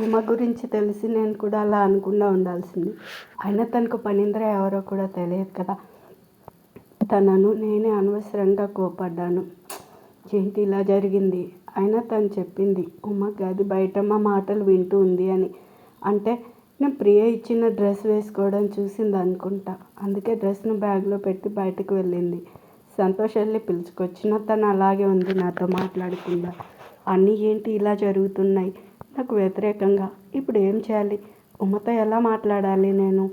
ఉమ గురించి తెలిసి నేను కూడా అలా అనుకుండా ఉండాల్సింది. అయినా తనకు పనీంద్ర ఎవరో కూడా తెలియదు కదా. తనను నేనే అనవసరంగా కోపడ్డాను. ఏంటి ఇలా జరిగింది? అయినా తను చెప్పింది ఉమ గది బయట మా మాటలు వింటూ ఉంది అని. అంటే నేను ప్రియ ఇచ్చిన డ్రెస్ వేసుకోవడం చూసింది అనుకుంటా. అందుకే డ్రెస్ను బ్యాగ్లో పెట్టి బయటకు వెళ్ళింది. సంతోష్ వెళ్ళి పిలుచుకొచ్చినా తను అలాగే ఉంది నాతో మాట్లాడకుండా. అన్నీ ఏంటి ఇలా జరుగుతున్నాయి నాకు వ్యతిరేకంగా? ఇప్పుడు ఏం చేయాలి? ఉమతో ఎలా మాట్లాడాలి నేను?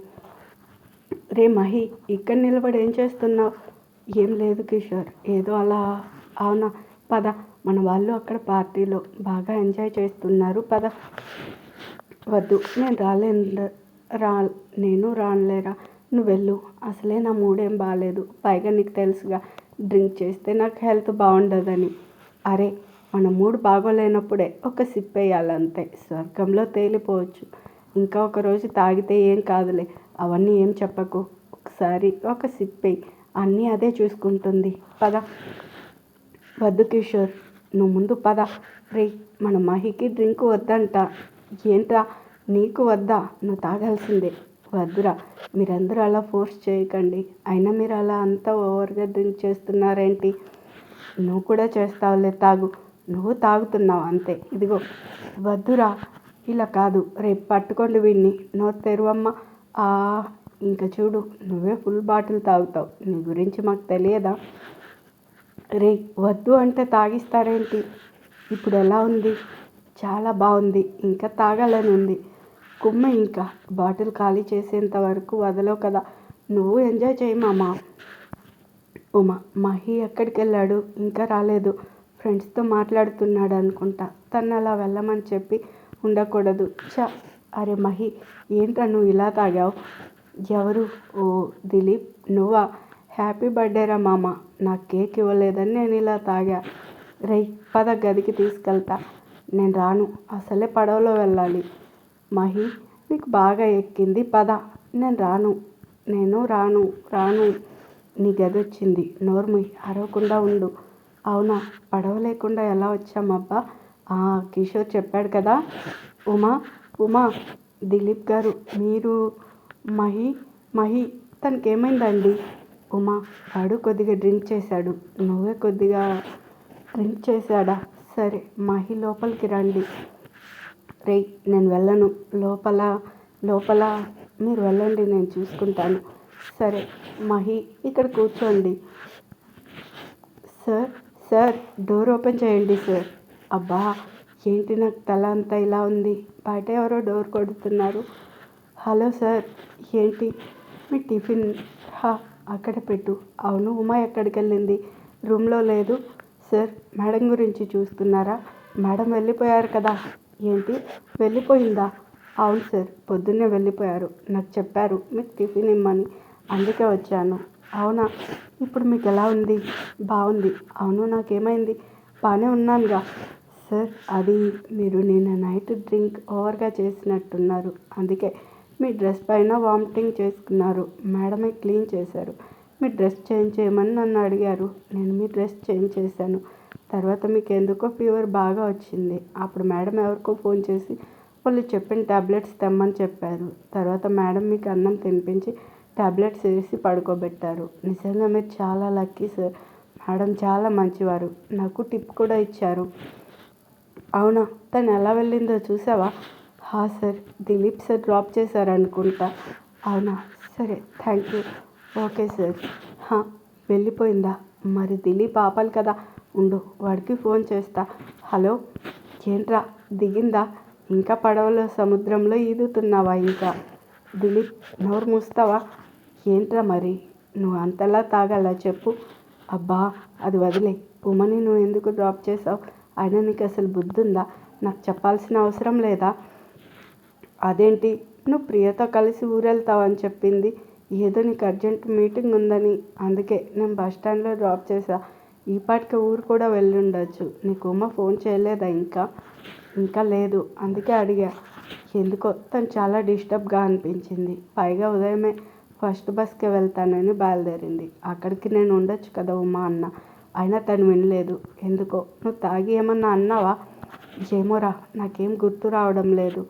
రే మహి, ఇక్కడ నిలబడి ఏం చేస్తున్నావు? ఏం లేదు కిషోర్, ఏదో అలా. అవునా, పద, మన వాళ్ళు అక్కడ పార్టీలో బాగా ఎంజాయ్ చేస్తున్నారు, పద. వద్దు, నేను రానులేరా, నువ్వు వెళ్ళు. అసలే నా మూడేం బాగాలేదు. పైగా నీకు తెలుసుగా, డ్రింక్ చేస్తే నాకు హెల్త్ బాగుండదని. అరే, మన మూడు బాగోలేనప్పుడే ఒక సిప్ వేయాలంతే, స్వర్గంలో తేలిపోవచ్చు. ఇంకా ఒకరోజు తాగితే ఏం కాదులే, అవన్నీ ఏం చెప్పకు. ఒకసారి ఒక సిప్ వేయి, అన్నీ అదే చూసుకుంటుంది, పద. వద్దు కిషోర్, నువ్వు ముందు పద. రే, మన మహికి డ్రింక్ వద్దంట. ఏంట్రా, నీకు వద్దా? నువ్వు తాగాల్సిందే. వద్దురా, మీరందరూ అలా ఫోర్స్ చేయకండి. అయినా మీరు అలా అంతా ఓవర్గా డ్రింక్ చేస్తున్నారేంటి? నువ్వు కూడా చేస్తావులే, తాగు. నువ్వు తాగుతున్నావు అంతే. ఇదిగో. వద్దురా, ఇలా కాదు. రేపు పట్టుకోండి వీడిని. నోరు తెరువమ్మా. ఇంకా చూడు, నువ్వే ఫుల్ బాటిల్ తాగుతావు. నీ గురించి మాకు తెలియదా? రే, వద్దు అంటే తాగిస్తారేంటి? ఇప్పుడు ఎలా ఉంది? చాలా బాగుంది. ఇంకా తాగాలని ఉంది. కుమ్మ, ఇంకా బాటిల్ ఖాళీ చేసేంత వరకు వదలవు కదా. నువ్వు ఎంజాయ్ చేయి మామా. ఉమా, మహి ఎక్కడికి వెళ్ళాడు? ఇంకా రాలేదు. ఫ్రెండ్స్తో మాట్లాడుతున్నాడు అనుకుంటా. తను అలా వెళ్ళమని చెప్పి ఉండకూడదు. అరే మహి, ఏంట్రా నువ్వు ఇలా తాగావు? ఎవరు? ఓ దిలీప్, నువ్వా? హ్యాపీ బర్త్డేరా మామ. నాకు కేక్ ఇవ్వలేదని నేను ఇలా తాగా. రేయ్, పద, గదికి తీసుకెళ్తా. నేను రాను, అసలే పడవలో వెళ్ళాలి. మహి, నీకు బాగా ఎక్కింది, పద. నేను రాను. నీ గది వచ్చింది, నోర్ముయ్, అరవకుండా ఉండు. అవునా, పడవ లేకుండా ఎలా వచ్చామబ్బా? కిషోర్ చెప్పాడు కదా. ఉమా, దిలీప్ గారు, మీరు? మహి, తనకేమైందండి? ఉమా, వాడు కొద్దిగా డ్రింక్ చేశాడు. నువ్వే కొద్దిగా డ్రింక్ చేశాడా? సరే, మహి లోపలికి రండి. రేయ్, నేను వెళ్ళను. లోపల మీరు వెళ్ళండి, నేను చూసుకుంటాను. సరే, మహి ఇక్కడ కూర్చోండి. సార్, డోర్ ఓపెన్ చేయండి సార్. అబ్బా, ఏంటి నాకు తల అంతా ఇలా ఉంది? బయట ఎవరో డోర్ కొడుతున్నారు. హలో సార్, ఏంటి? మీ టిఫిన్ అక్కడ పెట్టు. అవును, ఉమా ఎక్కడికి వెళ్ళింది? రూమ్లో లేదు సార్. మేడం గురించి చూస్తున్నారా? మేడం వెళ్ళిపోయారు కదా. ఏంటి, వెళ్ళిపోయిందా? అవును సార్, పొద్దున్నే వెళ్ళిపోయారు. నాకు చెప్పారు మీకు టిఫిన్ ఇమ్మని, అందుకే వచ్చాను. అవునా, ఇప్పుడు మీకు ఎలా ఉంది? బాగుంది. అవును, నాకేమైంది? బాగానే ఉన్నానుగా సార్. అది మీరు నిన్న నైట్ డ్రింక్ ఓవర్గా చేసినట్టున్నారు. అందుకే మీ డ్రెస్ పైన వామిటింగ్ చేసుకున్నారు. మేడమే క్లీన్ చేశారు. మీ డ్రెస్ చేంజ్ చేయమని నన్ను అడిగారు. నేను మీ డ్రెస్ చేంజ్ చేశాను. తర్వాత మీకు ఎందుకో ఫీవర్ బాగా వచ్చింది. అప్పుడు మేడం ఎవరికో ఫోన్ చేసి వాళ్ళు చెప్పిన ట్యాబ్లెట్స్ తెమ్మని చెప్పారు. తర్వాత మేడం మీకు అన్నం తినిపించి ట్యాబ్లెట్స్ వేసి పడుకోబెట్టారు. నిజంగా మీరు చాలా లక్కీ సార్. మేడం చాలా మంచివారు. నాకు టిప్ కూడా ఇచ్చారు. అవునా, తను ఎలా వెళ్ళిందో చూసావా? సార్, దిలీప్ సార్ డ్రాప్ చేశారనుకుంటా. అవునా, సరే, థ్యాంక్ యూ. Okay sir. వెళ్ళిపోయిందా? మరి దిలీప్ ఆపాలి కదా. ఉండు, వాడికి ఫోన్ చేస్తా. హలో, ఏంట్రా, దిగిందా? ఇంకా పడవలో సముద్రంలో ఈదుతున్నావా? ఇంకా దిలీప్, నోరు మూస్తావా? ఏంట్రా మరి, నువ్వు అంతలా తాగాలా చెప్పు. అబ్బా, అది వదిలే. ఉమని నువ్వు ఎందుకు డ్రాప్ చేసావు? అయినా నీకు అసలు బుద్ధి ఉందా? నాకు చెప్పాల్సిన అవసరం లేదా? అదేంటి, నువ్వు ప్రియతో కలిసి ఊరెళ్తావని చెప్పింది. ఏదో నీకు అర్జెంట్ మీటింగ్ ఉందని, అందుకే నేను బస్ స్టాండ్లో డ్రాప్ చేశా. ఈ పాటికి ఊరు కూడా వెళ్ళి ఉండొచ్చు. నీకు ఉమ ఫోన్ చేయలేదా? ఇంకా లేదు, అందుకే అడిగా. ఎందుకో తను చాలా డిస్టర్బ్గా అనిపించింది. పైగా ఉదయమే ఫస్ట్ బస్కే వెళ్తానని బయలుదేరింది. అక్కడికి నేను ఉండొచ్చు కదా ఉమా అన్న. అయినా తను వినలేదు. ఎందుకో. నువ్వు తాగి ఏమన్నా అన్నావా? ఏమోరా నాకేం గుర్తు రావడం లేదు.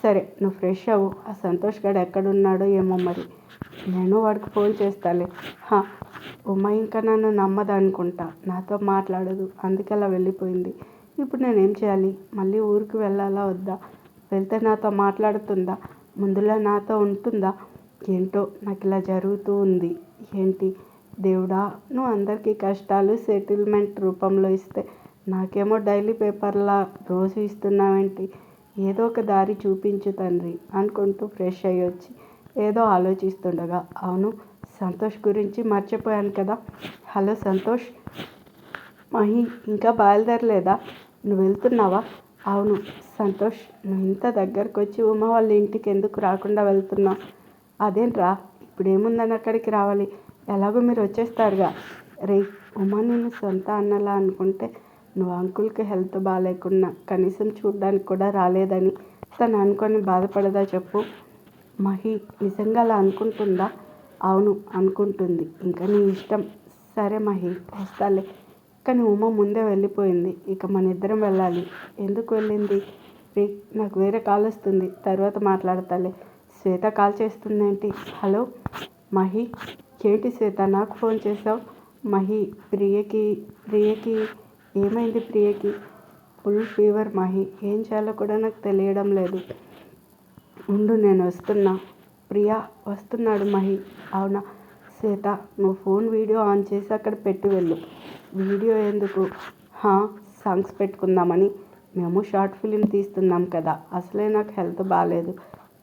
సరే నువ్వు ఫ్రెష్ అవ్వు. ఆ సంతోష్ గడు ఎక్కడున్నాడో ఏమో మరి. నేను వాడికి ఫోన్ చేస్తాలే. హా, ఉమ ఇంకా నన్ను నమ్మదనుకుంటా. నాతో మాట్లాడదు. అందుకే అలా వెళ్ళిపోయింది. ఇప్పుడు నేనేం చేయాలి? మళ్ళీ ఊరికి వెళ్ళాలా వద్దా? వెళ్తే నాతో మాట్లాడుతుందా? ముందులా నాతో ఉంటుందా? ఏంటో నాకు ఇలా జరుగుతూ ఉంది. ఏంటి దేవుడా, నువ్వు అందరికీ కష్టాలు సెటిల్మెంట్ రూపంలో ఇస్తే నాకేమో డైలీ పేపర్లా రోజు ఇస్తున్నావేంటి? ఏదో ఒక దారి చూపించు తండ్రి అనుకుంటూ ఫ్రెష్ అయ్యి వచ్చి ఏదో ఆలోచిస్తుండగా, అవును సంతోష్ గురించి మర్చిపోయాను కదా. హలో సంతోష్. మహి ఇంకా బయలుదేరలేదా? నువ్వు వెళ్తున్నావా? అవును సంతోష్. నువ్వు ఇంత దగ్గరకు వచ్చి ఉమ వాళ్ళ ఇంటికి ఎందుకు రాకుండా వెళ్తున్నావు? అదేంట్రా, ఇప్పుడు ఏముందని అక్కడికి రావాలి? ఎలాగో మీరు వచ్చేస్తారుగా. రే, ఉమ నేను సొంత అన్నలా అనుకుంటే నువ్వు అంకుల్కి హెల్త్ బాగాలేకున్నా కనీసం చూడ్డానికి కూడా రాలేదని తను అనుకొని బాధపడదా చెప్పు. మహి నిజంగా అలా అనుకుంటుందా? అవును అనుకుంటుంది. ఇంకా నీ ఇష్టం. సరే మహి, వస్తాలే. కానీ ఉమ ముందే వెళ్ళిపోయింది. ఇక మన ఇద్దరం వెళ్ళాలి. ఎందుకు వెళ్ళింది? రే, నాకు వేరే కాల్ వస్తుంది, తర్వాత మాట్లాడతాలే. శ్వేత కాల్ చేస్తుందేంటి? హలో మహి. ఏంటి శ్వేత నాకు ఫోన్ చేసావు? మహి, ప్రియకి ఏమైంది? ప్రియకి ఫుల్ ఫీవర్ మహి. ఏం చేయాలో కూడా నాకు తెలియడం లేదు. ఉండు నేను వస్తున్నా. ప్రియా వస్తున్నాడు మహి. అవునా శ్వేత, నువ్వు ఫోన్ వీడియో ఆన్ చేసి అక్కడ పెట్టి వెళ్ళు. వీడియో ఎందుకు? సాంగ్స్ పెట్టుకుందామని. మేము షార్ట్ ఫిలిం తీస్తున్నాం కదా. అసలే నాకు హెల్త్ బాగాలేదు.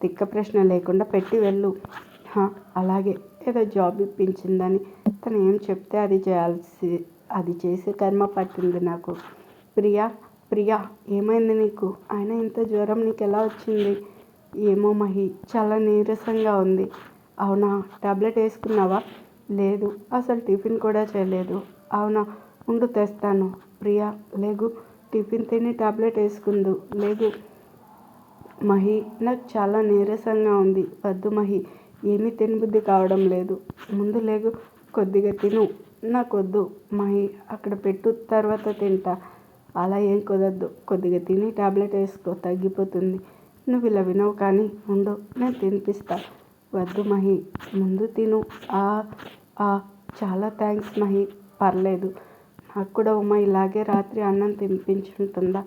తిక్క ప్రశ్న లేకుండా పెట్టి వెళ్ళు. అలాగే. ఏదో జాబ్ ఇప్పించిందని తను ఏం చెప్తే అది చేసే కర్మ పట్టింది నాకు. ప్రియా ఏమైంది నీకు? అయినా ఇంత జ్వరం నీకు ఎలా వచ్చింది? ఏమో మహి, చాలా నీరసంగా ఉంది. అవునా, టాబ్లెట్ వేసుకున్నావా? లేదు, అసలు టిఫిన్ కూడా చేయలేదు. అవునా, ఉండు తెస్తాను. ప్రియా లేగు, టిఫిన్ తిని టాబ్లెట్ వేసుకుందు. లేగు మహి, నాకు చాలా నీరసంగా ఉంది. వద్దు మహి, ఏమీ తినబుద్ధి కావడం లేదు. ముందు లేగు, కొద్దిగా తిను. నాకొద్దు మహి, అక్కడ పెట్టు, తర్వాత తింటా. అలా ఏం కుదరదు. కొద్దిగా తిని టాబ్లెట్ వేసుకో, తగ్గిపోతుంది. నువ్వు ఇలా వినవు కానీ ఉండు, నేను తినిపిస్తా. వద్దు మహి, ముందు తిను. చాలా థ్యాంక్స్ మహి. పర్లేదు. నాకు కూడా ఉమ ఇలాగే రాత్రి అన్నం తినిపించుంటుందా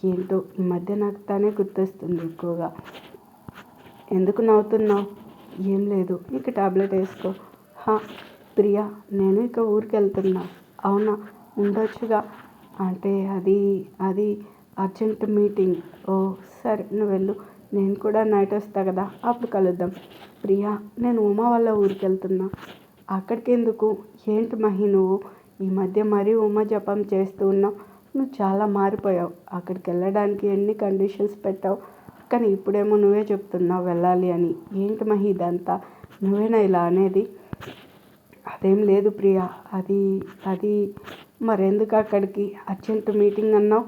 ఏంటో. ఈ మధ్య నాకు తనే గుర్తొస్తుంది ఎక్కువగా. ఎందుకు నవ్వుతున్నావు? ఏం లేదు, ఇక టాబ్లెట్ వేసుకో. ప్రియా, నేను ఇక ఊరికి వెళ్తున్నా. అవునా, ఉండొచ్చుగా. అంటే అది అర్జెంట్ మీటింగ్. ఓ సరే, నువ్వు వెళ్ళు. నేను కూడా నైట్ వస్తా కదా, అప్పుడు కలుద్దాం. ప్రియా, నేను ఉమ వాళ్ళ ఊరికి వెళ్తున్నా. అక్కడికి ఎందుకు? ఏంటి మహి నువ్వు ఈ మధ్య మరీ ఉమ జపం చేస్తూ ఉన్నావు. నువ్వు చాలా మారిపోయావు. అక్కడికి వెళ్ళడానికి ఎన్ని కండిషన్స్ పెట్టావు, కానీ ఇప్పుడేమో నువ్వే చెప్తున్నావు వెళ్ళాలి అని. ఏంటి మహి ఇదంతా? నువ్వేనా ఇలా అనేది? అదేం లేదు ప్రియా. అది మరెందుకు అక్కడికి అర్జెంట్ మీటింగ్ అన్నావు?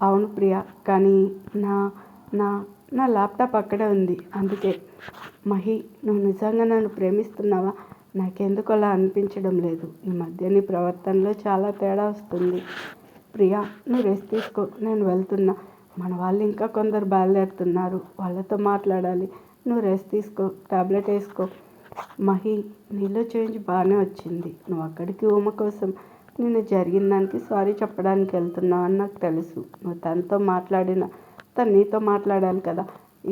అవును ప్రియా, కానీ నా నా నా ల్యాప్టాప్ అక్కడే ఉంది, అందుకే. మహి, నువ్వు నిజంగా నన్ను ప్రేమిస్తున్నావా? నాకెందుకు అలా అనిపించడం లేదు. ఈ మధ్య నీ ప్రవర్తనలో చాలా తేడా వస్తుంది. ప్రియా, నువ్వు రెస్ట్ తీసుకో, నేను వెళ్తున్నా. మన వాళ్ళు ఇంకా కొందరు బయలుదేరుతున్నారు, వాళ్ళతో మాట్లాడాలి. నువ్వు రెస్ట్ తీసుకో, టాబ్లెట్ వేసుకో. మహి, నీలో చేంజ్ బాగానే వచ్చింది. నువ్వు అక్కడికి ఉమ కోసం నేను జరిగిన దానికి సారీ చెప్పడానికి వెళ్తున్నావు అని నాకు తెలుసు. నువ్వు తనతో తను నీతో మాట్లాడాలి కదా.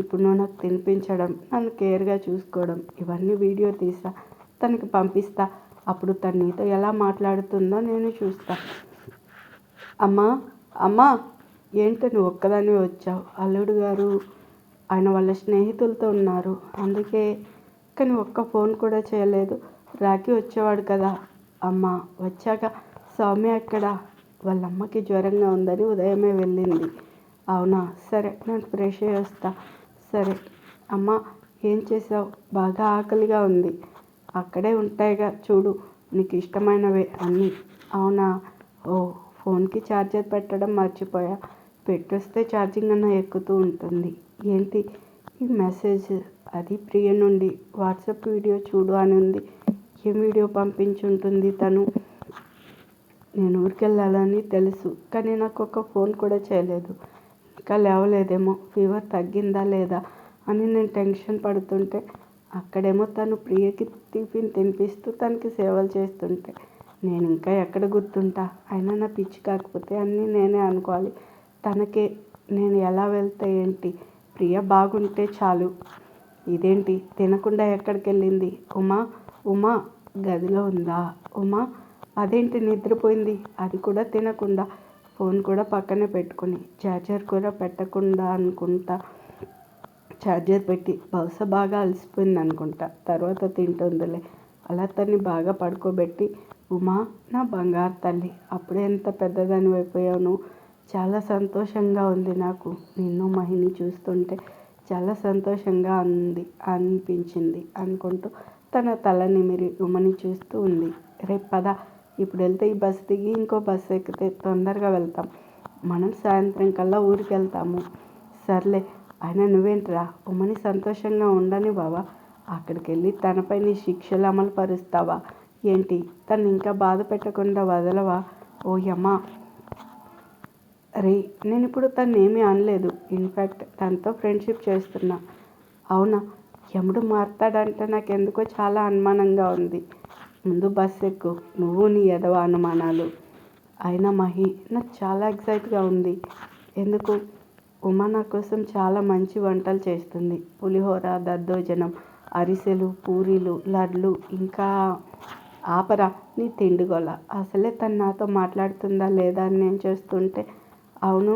ఇప్పుడు నువ్వు నాకు తినిపించడం, నన్ను కేర్గా చూసుకోవడం, ఇవన్నీ వీడియో తీసా తనకి పంపిస్తా. అప్పుడు తను నీతో ఎలా మాట్లాడుతుందో నేను చూస్తా. అమ్మా ఏంటో నువ్వు ఒక్కదాన్ని వచ్చావు? అల్లుడు గారు ఆయన వాళ్ళ స్నేహితులతో ఉన్నారు, అందుకే. కానీ ఒక్క ఫోన్ కూడా చేయలేదు. రాఖీ వచ్చేవాడు కదా. అమ్మ వచ్చాక సౌమ్య ఎక్కడ? వాళ్ళ అమ్మకి జ్వరంగా ఉందని ఉదయమే వెళ్ళింది. అవునా, సరే నేను ఫ్రెష్ అయ్యి వస్తా. సరే. అమ్మ ఏం చేసావు? బాగా ఆకలిగా ఉంది. అక్కడే ఉంటాయిగా చూడు, నీకు ఇష్టమైనవే అన్నీ. అవునా? ఓ, ఫోన్కి ఛార్జర్ పెట్టడం మర్చిపోయా. పెట్టొస్తే ఛార్జింగ్ అన్న ఎక్కుతూ ఉంటుంది. ఏంటి ఈ మెసేజ్? అది ప్రియ నుండి. వాట్సాప్ వీడియో చూడు అని ఉంది. ఏం వీడియో పంపించుంటుంది తను? నేను ఊరికెళ్ళాలని తెలుసు, కానీ నాకు ఒక ఫోన్ కూడా చేయలేదు. ఇంకా లేవలేదేమో, ఫీవర్ తగ్గిందా లేదా అని నేను టెన్షన్ పడుతుంటే, అక్కడేమో తను ప్రియకి టిఫిన్ తినిపిస్తూ తనకి సేవలు చేస్తుంటే నేను ఇంకా ఎక్కడ గుర్తుంటా. అయినా నా పిచ్చి కాకపోతే అన్నీ నేనే అనుకోవాలి. తనకే నేను ఎలా వెళ్తే ఏంటి, ప్రియ బాగుంటే చాలు. ఇదేంటి తినకుండా ఎక్కడికి వెళ్ళింది? ఉమా ఉమా గదిలో ఉందా? ఉమా అదేంటి నిద్రపోయింది, అది కూడా తినకుండా, ఫోన్ కూడా పక్కనే పెట్టుకుని, చార్జర్ కూడా పెట్టకుండా అనుకుంటా. చార్జర్ పెట్టి బహుశా బాగా అలసిపోయింది అనుకుంటా, తర్వాత తింటుందిలే. అలా తన్ని బాగా పడుకోబెట్టి, ఉమా నా బంగారు తల్లి, అప్పుడే ఎంత పెద్దదాని అయిపోయావు నువ్వు. చాలా సంతోషంగా ఉంది నాకు నిన్ను మహిని చూస్తుంటే, చాలా సంతోషంగా అనిపించింది అనుకుంటూ తన తల నిమిరి ఉమని చూస్తూ ఉంది. రేపు పద, ఇప్పుడు వెళ్తే ఈ బస్సు దిగి ఇంకో బస్సు ఎక్కితే తొందరగా వెళ్తాం. మనం సాయంత్రం కల్లా ఊరికి వెళ్తాము. సర్లే, అయినా నువ్వేంట్రా ఉమని సంతోషంగా ఉండని బావా, అక్కడికి వెళ్ళి తనపై నీ శిక్షలు అమలు పరుస్తావా ఏంటి? తను ఇంకా బాధ పెట్టకుండా వదలవా? ఓ యమ్మా రే, నేను ఇప్పుడు తను ఏమీ అనలేదు. ఇన్ఫ్యాక్ట్ తనతో ఫ్రెండ్షిప్ చేస్తున్నా. అవునా? యముడు మారుతాడంటే నాకెందుకో చాలా అనుమానంగా ఉంది. ముందు బస్ ఎక్కు, నువ్వు నీ ఎదవ అనుమానాలు. అయినా మహి, నాకు చాలా ఎక్సైట్గా ఉంది. ఎందుకు? ఉమా నా కోసం చాలా మంచి వంటలు చేస్తుంది. పులిహోర, దద్దోజనం, అరిసెలు, పూరీలు, లడ్లు, ఇంకా ఆపరా నీ తిండిగోల. అసలే తను నాతో మాట్లాడుతుందా లేదా అని నేను చేస్తుంటే. అవును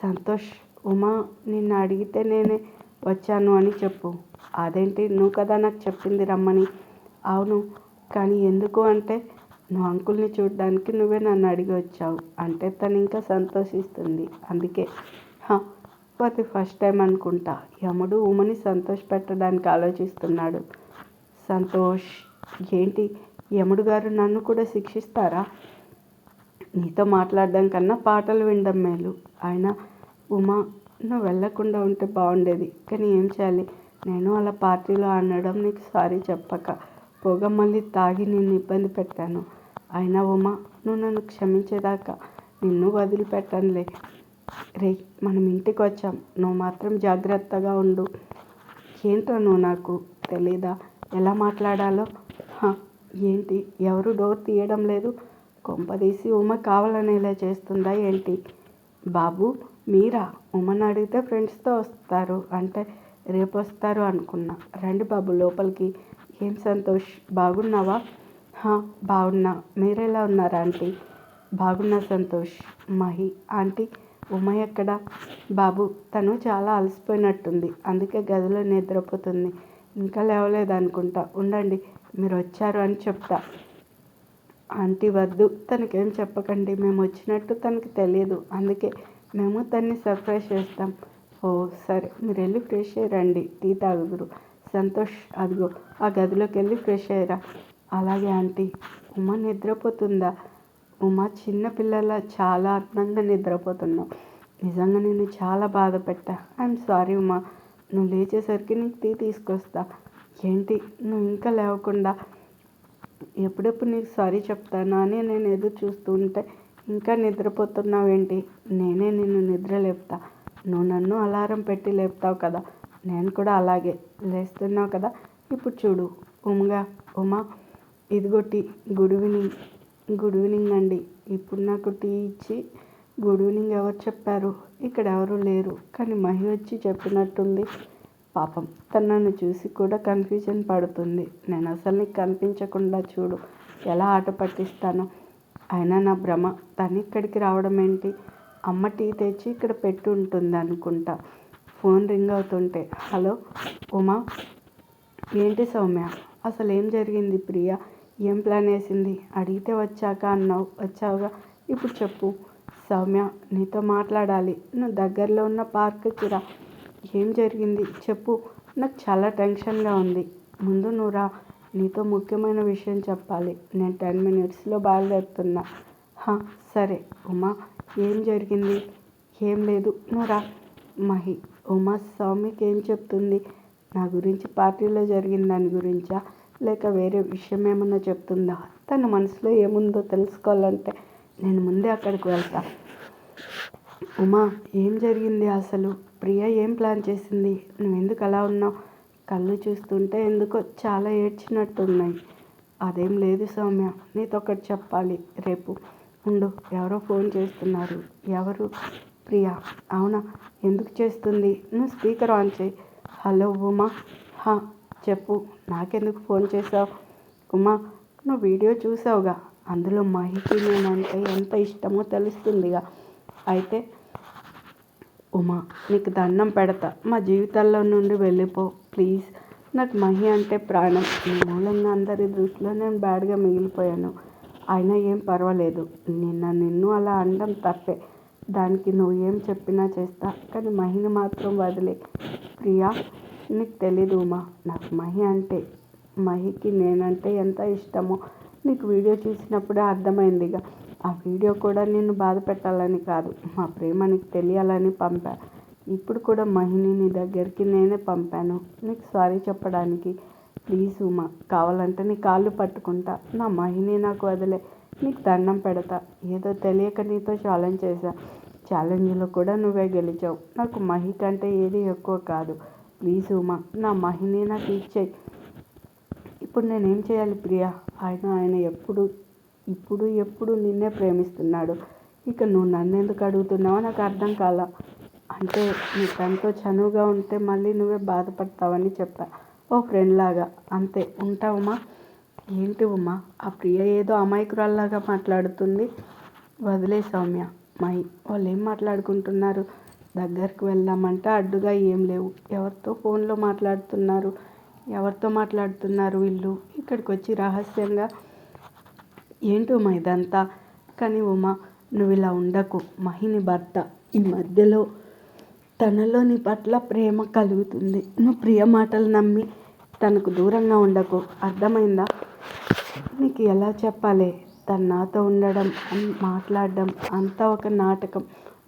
సంతోష్, ఉమా నిన్ను అడిగితే నేనే వచ్చాను అని చెప్పు. అదేంటి, నువ్వు కదా నాకు చెప్పింది రమ్మని. అవును, కానీ ఎందుకు అంటే, నువ్వు అంకుల్ని చూడడానికి నువ్వే నన్ను అడిగి వచ్చావు అంటే తను ఇంకా సంతోషిస్తుంది, అందుకే. ఫర్ ది ఫస్ట్ టైం అనుకుంటా యముడు ఉమని సంతోష పెట్టడానికి ఆలోచిస్తున్నాడు. సంతోష్ ఏంటి, యముడు గారు నన్ను కూడా శిక్షిస్తారా? నీతో మాట్లాడడం కన్నా పాటలు వినడం మేలు. అయినా ఉమా నువ్వు వెళ్ళకుండా ఉంటే బాగుండేది, కానీ ఏం చేయాలి. నేను అలా పార్టీలో అనడం నీకు సారీ చెప్పక పోగా మళ్ళీ తాగి నిన్ను ఇబ్బంది పెట్టాను. అయినా ఉమా నువ్వు నన్ను క్షమించేదాకా నిన్ను వదిలిపెట్టనులే. రే, మనం ఇంటికి వచ్చాం, నువ్వు మాత్రం జాగ్రత్తగా ఉండు. ఏంటో నువ్వు నాకు తెలీదా ఎలా మాట్లాడాలో? ఏంటి, ఎవరు డోర్ తీయడం లేదు? కొంపదీసి ఉమ కావాలని ఇలా చేస్తుందా ఏంటి? బాబు మీరా? ఉమని అడిగితే ఫ్రెండ్స్తో వస్తారు అంటే రేపు వస్తారు అనుకున్నా. రండి బాబు లోపలికి. ఏం సంతోష్, బాగున్నావా? బాగున్నా, మీరెలా ఉన్నారా ఆంటీ? బాగున్నా సంతోష్. మహి ఆంటీ, ఉమ ఎక్కడా? బాబు తను చాలా అలసిపోయినట్టుంది, అందుకే గదిలో నిద్రపోతుంది, ఇంకా లేవలేదనుకుంటా. ఉండండి, మీరు వచ్చారు అని చెప్తా. ఆంటీ వద్దు, తనకేం చెప్పకండి, మేము వచ్చినట్టు తనకి తెలియదు, అందుకే మేము తన్ని సర్ప్రైజ్ చేస్తాం. ఓ సరే, మీరు వెళ్ళి ఫ్రెష్ అయ్యి టీ తాగుదురు. సంతోష్ అదిగో ఆ గదిలోకి వెళ్ళి ఫ్రెష్ అయ్యరా. అలాగే ఆంటీ. ఉమ నిద్రపోతుందా? ఉమ చిన్నపిల్లల చాలా అందంగా నిద్రపోతున్నావు. నిజంగా నేను చాలా బాధ పెట్టా. I'm sorry Uma. నువ్వు లేచేసరికి నీకు టీ తీసుకొస్తా. ఏంటి నువ్వు ఇంకా లేవకుండా? ఎప్పుడెప్పుడు నీకు సారీ చెప్తాను అని నేను ఎదురు చూస్తూ ఉంటే ఇంకా నిద్రపోతున్నావేంటి? నేనే నిన్ను నిద్ర లేపుతా. నువ్వు నన్ను అలారం పెట్టి లేపుతావు కదా, నేను కూడా అలాగే లేస్తున్నావు కదా. ఇప్పుడు చూడు ఉమా ఇదిగో tea. Good evening. Good evening అండి. ఇప్పుడు నాకు టీ ఇచ్చి గుడ్ ఈవినింగ్ ఎవరు చెప్పారు? ఇక్కడ ఎవరు లేరు, కానీ మహి వచ్చి చెప్పినట్టుంది. పాపం తను నన్ను చూసి కూడా కన్ఫ్యూజన్ పడుతుంది. నేను అసలు నీకు కనిపించకుండా చూడు ఎలా ఆట పట్టిస్తాను. అయినా నా భ్రమ. తను ఇక్కడికి రావడం ఏంటి? అమ్మ టీ తెచ్చి ఇక్కడ పెట్టి ఉంటుంది అనుకుంటా. ఫోన్ రింగ్ అవుతుంటే, హలో ఉమా. ఏంటి సౌమ్య, అసలు ఏం జరిగింది? ప్రియ ఏం ప్లాన్ వేసింది? అడిగితే వచ్చాక అన్నావు, వచ్చావుగా, ఇప్పుడు చెప్పు. సౌమ్య నీతో మాట్లాడాలి, నువ్వు దగ్గరలో ఉన్న పార్క్కి రా. ఏం జరిగింది చెప్పు, నాకు చాలా టెన్షన్గా ఉంది. ముందు నువ్వు రా, నీతో ముఖ్యమైన విషయం చెప్పాలి. నేను 10 minutesలో బయలుదేరుతున్నా. సరే ఉమా, ఏం జరిగింది? ఏం లేదు, నువ్వు రా. మహి, ఉమా సౌమ్యకి ఏం చెప్తుంది? నా గురించి పార్టీలో జరిగిన దాని గురించా, లేక వేరే విషయం ఏమన్నా చెప్తుందా? తన మనసులో ఏముందో తెలుసుకోవాలంటే నేను ముందే అక్కడికి వెళ్తా. ఉమా, ఏం జరిగింది అసలు? ప్రియ ఏం ప్లాన్ చేసింది? నువ్వెందుకు అలా ఉన్నావు? కళ్ళు చూస్తుంటే ఎందుకో చాలా ఏడ్చినట్టున్నాయి. అదేం లేదు సౌమ్య, నీతో ఒకటి చెప్పాలి. రేపు ఉండు, ఎవరో ఫోన్ చేస్తున్నారు. ఎవరు? ప్రియా. అవునా, ఎందుకు చేస్తుంది? నువ్వు స్పీకర్ ఆన్ చేయి. హలో ఉమా. హా, చెప్పు. నాకెందుకు ఫోన్ చేసావు? ఉమా, నువ్వు వీడియో చూసావుగా, అందులో మహికి నేనంటే ఎంత ఇష్టమో తెలుస్తుందిగా. అయితే ఉమా, నీకు దండం పెడతా, మా జీవితాల్లో నుండి వెళ్ళిపో ప్లీజ్. నాకు మహి అంటే ప్రాణం. నీ మూలంగా అందరి దృష్టిలో నేను బ్యాడ్గా మిగిలిపోయాను. అయినా ఏం పర్వాలేదు. నిన్ను అలా అనడం తప్పే. దానికి నువ్వు ఏం చెప్పినా చేస్తా. కానీ మహిని మాత్రం వదిలే. ప్రియా, నీకు తెలీదు ఉమా, నాకు మహికి నేనంటే ఎంత ఇష్టమో నీకు వీడియో చూసినప్పుడే అర్థమైందిగా. ఆ వీడియో కూడా నిన్ను బాధ పెట్టాలని కాదు, మా ప్రేమ నీకు తెలియాలని పంపా. ఇప్పుడు కూడా మహిని నీ దగ్గరికి నేనే పంపాను, నీకు సారీ చెప్పడానికి. ప్లీజ్ ఉమా, కావాలంటే నీ కాళ్ళు పట్టుకుంటా. నా మహిని నాకు వదిలే. నీకు దండం పెడతా. ఏదో తెలియక నీతో ఛాలెంజ్ చేశా. ఛాలెంజ్లో కూడా నువ్వే గెలిచావు. నాకు మహి కంటే ఏది ఎక్కువ కాదు. ప్లీజ్ ఉమా, నా మహిని నాకు ఇచ్చేయి. ఇప్పుడు నేనేం చేయాలి ప్రియా? ఆయన ఎప్పుడు నిన్నే ప్రేమిస్తున్నాడు. ఇక నువ్వు నన్నెందుకు అడుగుతున్నావో నాకు అర్థం కాల. అంటే నీ తనతో చనువుగా ఉంటే మళ్ళీ నువ్వే బాధపడతావని చెప్పా, ఓ ఫ్రెండ్ లాగా. అంతే, ఉంటా ఉమా. ఏంటి ఉమా, ఆ ప్రియ ఏదో అమాయకురాల్లాగా మాట్లాడుతుంది. వదిలే సౌమ్య. మహి వాళ్ళు ఏం మాట్లాడుకుంటున్నారు? దగ్గరికి వెళ్దామంటే అడ్డుగా ఏం లేవు. ఎవరితో మాట్లాడుతున్నారు వీళ్ళు? ఇక్కడికి వచ్చి రహస్యంగా. ఏంటి ఉమా ఇదంతా? కానీ ఉమా, నువ్వు ఇలా ఉండకు. మహిని భర్త. ఈ మధ్యలో తనలో నీ పట్ల ప్రేమ కలుగుతుంది. నువ్వు ప్రియ మాటలు నమ్మి తనకు దూరంగా ఉండకు. అర్థమైందా? నీకు ఎలా చెప్పాలి? తను నాతో ఉండడం, మాట్లాడడం అంతా ఒక నాటకం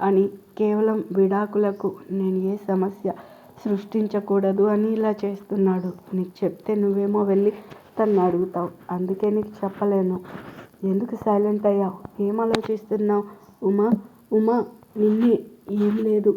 అని, కేవలం విడాకులకు నేను ఏ సమస్య సృష్టించకూడదు అని ఇలా చేస్తున్నాడు. నీకు చెప్తే నువ్వేమో వెళ్ళి తను అడుగుతావు. అందుకే నీకు చెప్పలేను. ఎందుకు సైలెంట్ అయ్యావు? ఏం ఆలోచిస్తున్నావు? ఉమా, నిన్నే. ఏం లేదు.